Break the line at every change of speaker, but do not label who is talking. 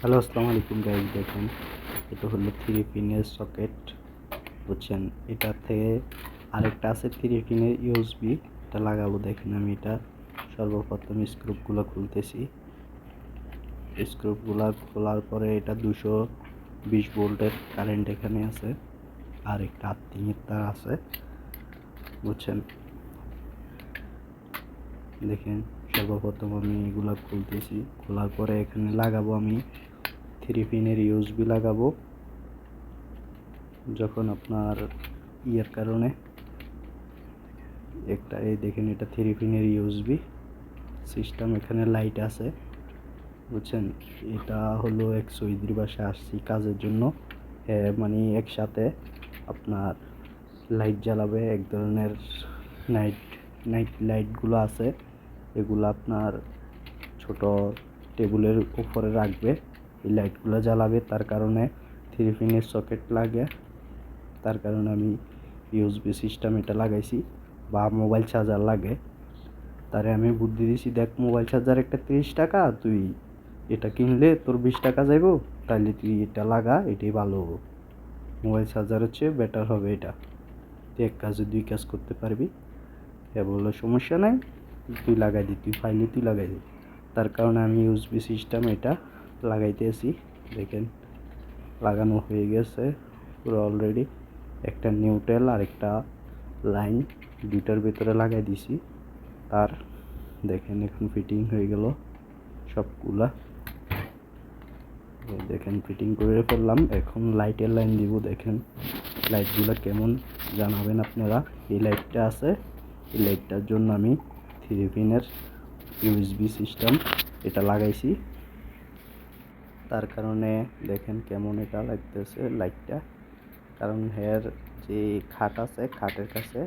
Hello, আসসালামু আলাইকুম guys. দেখেন, এটা হলো থ্রি পিনের সকেট, বুঝছেন? এটাতে আরেকটা আছে থ্রি পিনের ইউএসবি, এটা লাগাবো। দেখেন, আমি এটা সর্বপ্রথম স্ক্রুপগুলো খুলতেছি। স্ক্রুপগুলো খোলার পরে এটা 220 ভোল্টের কারেন্ট এখানে আছে, আর একটা আর্থিংয়ের তার আছে, বুঝছেন? দেখেন, সর্বপ্রথম আমি এগুলা খুলতেছি। খোলার পরে এখানে লাগাবো আমি থ্রি পিনের ইউএসবি লাগাবো। যখন আপনার ইয়ের কারণে একটা, এই দেখেন, এটা থ্রি পিনের ইউএসবি সিস্টেম, এখানে লাইট আছে, বুঝছেন? এটা হলো এক সৌদির বাসায় আসছি কাজের জন্য, মানে একসাথে আপনার লাইট জ্বালাবে। এক ধরনের নাইট নাইট লাইটগুলো আছে, এগুলো আপনার ছোট টেবিলের উপরে রাখবে, এই লাইটগুলো জ্বালাবে। তার কারণে থ্রি পিনের সকেট লাগে, তার কারণে আমি ইউএসবি সিস্টেম এটা লাগাইছি, বা মোবাইল চার্জার লাগে। তারে আমি বুদ্ধি দিছি, দেখ, মোবাইল চার্জার একটা 30 টাকা, তুই এটা কিনলে তোর 20 টাকা যাইব, তাইলে তুই এটা লাগা, এটাই ভালো হবো। মোবাইল চার্জার হচ্ছে বেটার হবে এটা, তুই এক কাজে দুই কাজ করতে পারবি। এ বললো সমস্যা নাই, তুই লাগাই দি, তুই ফাইলে তুই লাগাই দি। তার কারণে আমি ইউএসবি সিস্টেম এটা লাগাইতেছি। দেখেন, লাগানো হয়ে গেছে পুরো অলরেডি। একটা নিউট্রাল আর একটা লাইন দুইটার ভিতরে লাগাই দিছি তার। দেখেন, এখন ফিটিং হয়ে গেল সবগুলা। দেখেন, ফিটিং করে ফেললাম। এখন লাইটের লাইন দিব। দেখেন লাইটগুলো কেমন জানাবেন আপনারা। এই লাইটটা আছে, এই লাইটটার জন্য আমি থ্রি পিনের ইউএসবি সিস্টেম এটা লাগাইছি, তার কারণে দেখেন কেমন এটা লাগতেছে লাইটটা। কারণ হের যে খাট আছে, খাটের কাছে